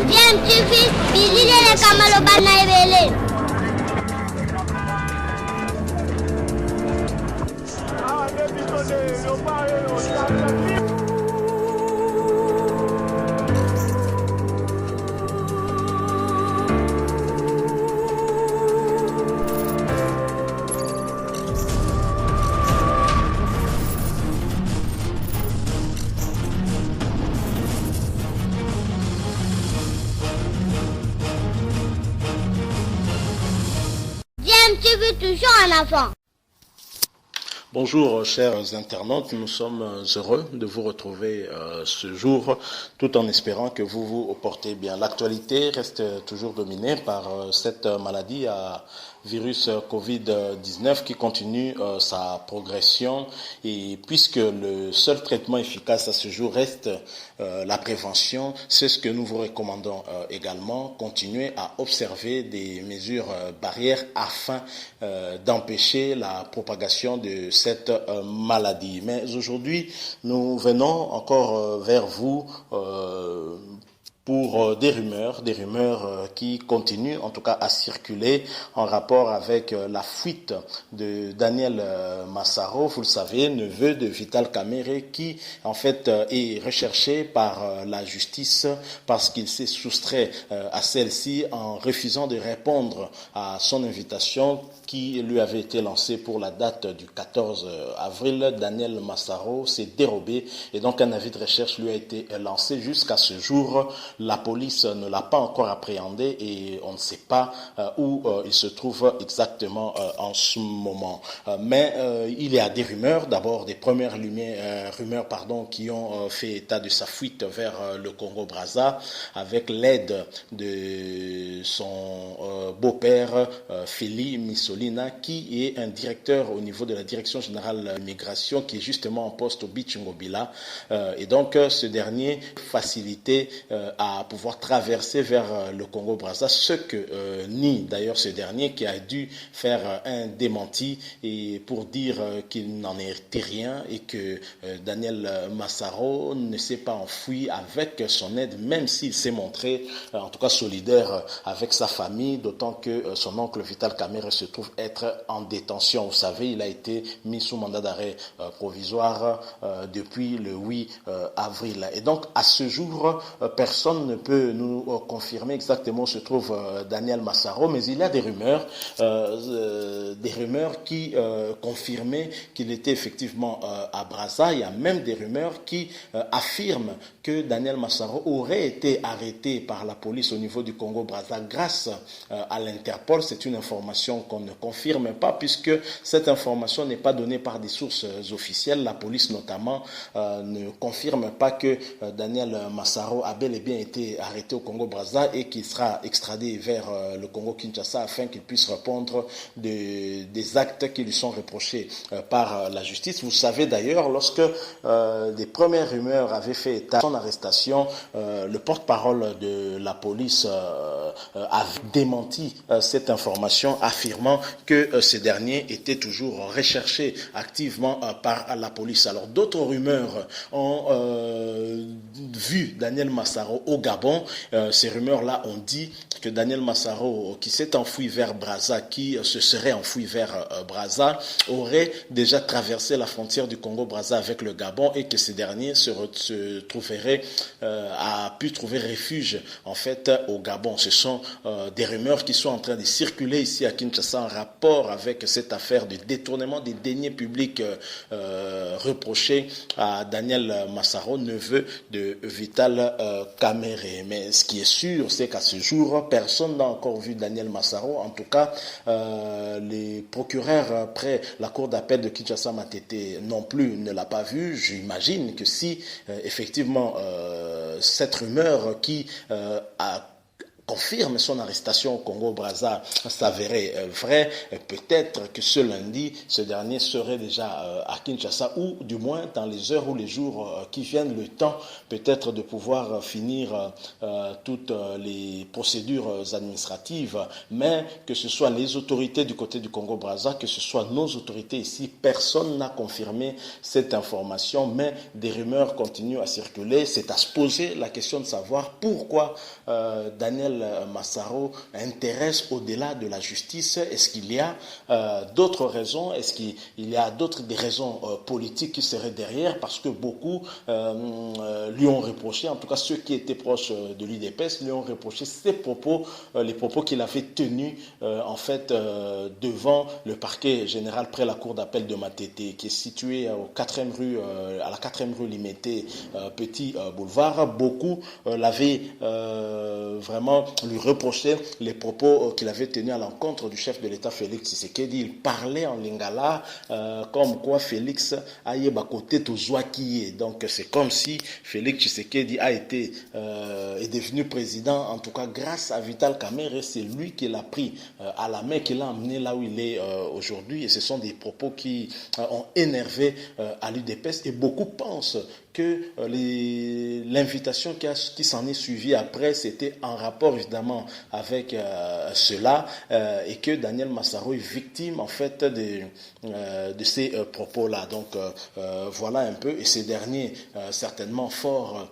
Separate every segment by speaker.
Speaker 1: Bien, tu fais, Billy et les Kamalobana et Bien, tu fais toujours un enfant.
Speaker 2: Bonjour chers internautes, nous sommes heureux de vous retrouver ce jour tout en espérant que vous vous portez bien. L'actualité reste toujours dominée par cette maladie à virus Covid-19 qui continue sa progression et puisque le seul traitement efficace à ce jour reste la prévention, c'est ce que nous vous recommandons également, continuer à observer des mesures barrières afin d'empêcher la propagation de cette maladie. Mais aujourd'hui, nous venons encore vers vous pour des rumeurs qui continuent en tout cas à circuler en rapport avec la fuite de Daniel Massaro, vous le savez, neveu de Vital Kamerhe, qui en fait est recherché par la justice parce qu'il s'est soustrait à celle-ci en refusant de répondre à son invitation qui lui avait été lancée pour la date du 14 avril. Daniel Massaro s'est dérobé et donc un avis de recherche lui a été lancé. Jusqu'à ce jour, la police ne l'a pas encore appréhendé et on ne sait pas où il se trouve exactement en ce moment. Mais il y a des rumeurs, d'abord des premières rumeurs qui ont fait état de sa fuite vers le Congo-Brazza avec l'aide de son beau-père Feli Missolina, qui est un directeur au niveau de la direction générale de l'immigration qui est justement en poste au Bichingobila. Et donc ce dernier facilité à pouvoir traverser vers le Congo-Brazza, ce que nie d'ailleurs ce dernier qui a dû faire un démenti et pour dire qu'il n'en était rien et que Daniel Massaro ne s'est pas enfui avec son aide, même s'il s'est montré en tout cas solidaire avec sa famille, d'autant que son oncle Vital Kamerhe se trouve être en détention. Vous savez, il a été mis sous mandat d'arrêt provisoire depuis le 8 avril. Et donc, à ce jour, personne ne peut nous confirmer exactement où se trouve Daniel Massaro, mais il y a des rumeurs qui confirmaient qu'il était effectivement à Brazza. Il y a même des rumeurs qui affirment que Daniel Massaro aurait été arrêté par la police au niveau du Congo-Brazza grâce à l'Interpol. C'est une information qu'on ne confirme pas puisque cette information n'est pas donnée par des sources officielles. La police notamment ne confirme pas que Daniel Massaro a bel et bien été arrêté au Congo-Brazza et qu'il sera extradé vers le Congo-Kinshasa afin qu'il puisse répondre des actes qui lui sont reprochés par la justice. Vous savez d'ailleurs, lorsque des premières rumeurs avaient fait état de son arrestation, le porte-parole de la police a démenti cette information, affirmant que ce dernier était toujours recherché activement par la police. Alors d'autres rumeurs ont vu Daniel Massaro au Gabon. Ces rumeurs-là ont dit que Daniel Massaro, qui s'est enfoui vers Brazza, qui se serait enfoui vers Brazza, aurait déjà traversé la frontière du Congo-Brazza avec le Gabon et que ce dernier se trouverait, a pu trouver refuge en fait au Gabon. Ce sont des rumeurs qui sont en train de circuler ici à Kinshasa en rapport avec cette affaire de détournement des deniers publics reprochés à Daniel Massaro, neveu de Vital Kamerhe. Mais ce qui est sûr, c'est qu'à ce jour, personne n'a encore vu Daniel Massaro. En tout cas, les procureurs près la cour d'appel de Kinshasa Matete non plus ne l'a pas vu. J'imagine que si effectivement cette rumeur qui a confirme son arrestation au Congo-Brazza s'avérait vrai, peut-être que ce lundi, ce dernier serait déjà à Kinshasa, ou du moins dans les heures ou les jours qui viennent, le temps peut-être de pouvoir finir toutes les procédures administratives, mais que ce soit les autorités du côté du Congo-Brazza, que ce soit nos autorités ici, personne n'a confirmé cette information, mais des rumeurs continuent à circuler. C'est à se poser la question de savoir pourquoi Daniel Massaro intéresse au-delà de la justice. Est-ce qu'il y a d'autres raisons? Est-ce qu'il y a des raisons politiques qui seraient derrière? Parce que beaucoup lui ont reproché, en tout cas ceux qui étaient proches de l'UDPS, lui ont reproché ses propos, les propos qu'il avait tenus en fait devant le parquet général près la cour d'appel de Matete, qui est située à la 4e rue Limité, Petit Boulevard. Beaucoup l'avaient vraiment lui reproché les propos qu'il avait tenus à l'encontre du chef de l'État Félix Tshisekedi. Il parlait en lingala comme quoi Félix aïe bakote tozwaki. Donc c'est comme si Félix Tshisekedi est devenu président, en tout cas grâce à Vital Kamerhe. C'est lui qui l'a pris à la main, qui l'a emmené là où il est aujourd'hui. Et ce sont des propos qui ont énervé à l'UDPS, et beaucoup pensent que l'invitation qui s'en est suivie après, c'était en rapport évidemment avec cela, et que Daniel Massaro est victime en fait de ces propos-là. Donc voilà un peu, et ces derniers certainement fort,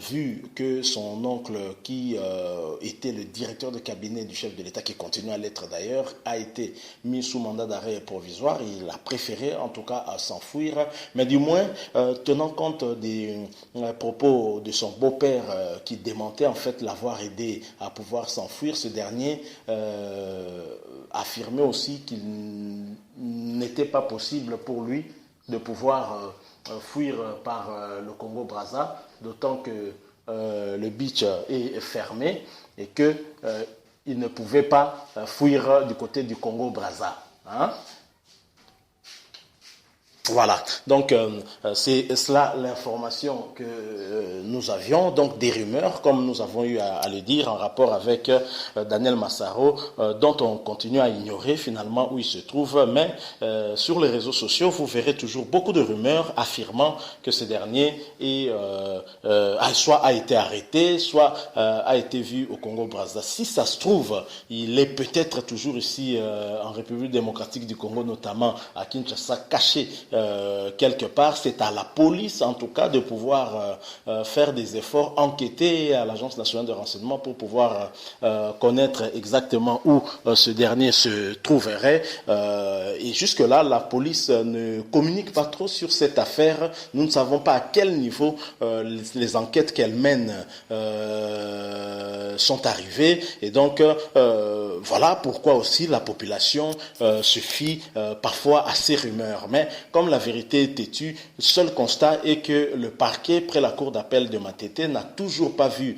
Speaker 2: vu que son oncle qui était le directeur de cabinet du chef de l'État, qui continue à l'être d'ailleurs, a été mis sous mandat d'arrêt provisoire. Il a préféré en tout cas s'enfuir, mais du moins tenant compte des propos de son beau-père qui démentait en fait l'avoir aidé à pouvoir s'enfuir, ce dernier affirmait aussi qu'il n'était pas possible pour lui de pouvoir fuir par le Congo-Brazza, d'autant que le beach est fermé et que il ne pouvait pas fuir du côté du Congo-Brazza. Voilà, donc c'est cela l'information que nous avions, donc des rumeurs, comme nous avons eu à le dire, en rapport avec Daniel Massaro, dont on continue à ignorer finalement où il se trouve, mais sur les réseaux sociaux, vous verrez toujours beaucoup de rumeurs affirmant que ce dernier soit a été arrêté, soit a été vu au Congo-Brazza. Si ça se trouve, il est peut-être toujours ici en République démocratique du Congo, notamment à Kinshasa, caché quelque part. C'est à la police en tout cas de pouvoir faire des efforts, enquêter à l'Agence nationale de renseignement pour pouvoir connaître exactement où ce dernier se trouverait, et jusque là la police ne communique pas trop sur cette affaire. Nous ne savons pas à quel niveau les enquêtes qu'elle mène sont arrivées, et donc voilà pourquoi aussi la population se fie parfois à ces rumeurs. Mais comme la vérité est têtue, le seul constat est que le parquet près la cour d'appel de Matete n'a toujours pas vu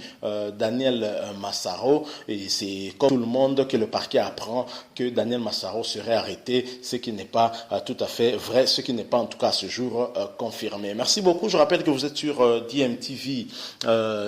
Speaker 2: Daniel Massaro, et c'est comme tout le monde que le parquet apprend que Daniel Massaro serait arrêté, ce qui n'est pas tout à fait vrai, ce qui n'est pas en tout cas à ce jour confirmé. Merci beaucoup, je rappelle que vous êtes sur DMTV.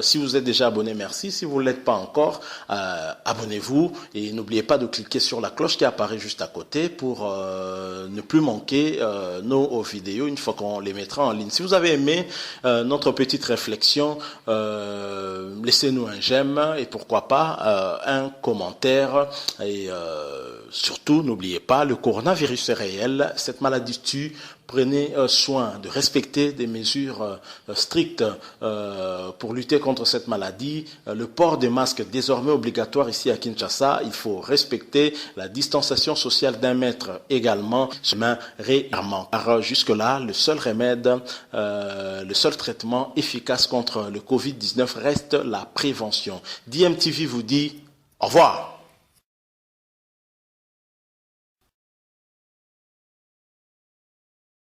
Speaker 2: Si vous êtes déjà abonné, merci. Si vous ne l'êtes pas encore, abonnez-vous, et n'oubliez pas de cliquer sur la cloche qui apparaît juste à côté pour ne plus manquer nos vidéos une fois qu'on les mettra en ligne. Si vous avez aimé notre petite réflexion, laissez-nous un j'aime, et pourquoi pas un commentaire, et surtout n'oubliez pas, le coronavirus est réel, cette maladie tue. Prenez soin de respecter des mesures strictes pour lutter contre cette maladie. Le port des masques est désormais obligatoire ici à Kinshasa. Il faut respecter la distanciation sociale d'1 mètre également. Main régulièrement. Car jusque-là, le seul remède, le seul traitement efficace contre le Covid-19 reste la prévention. DMTV vous dit au revoir.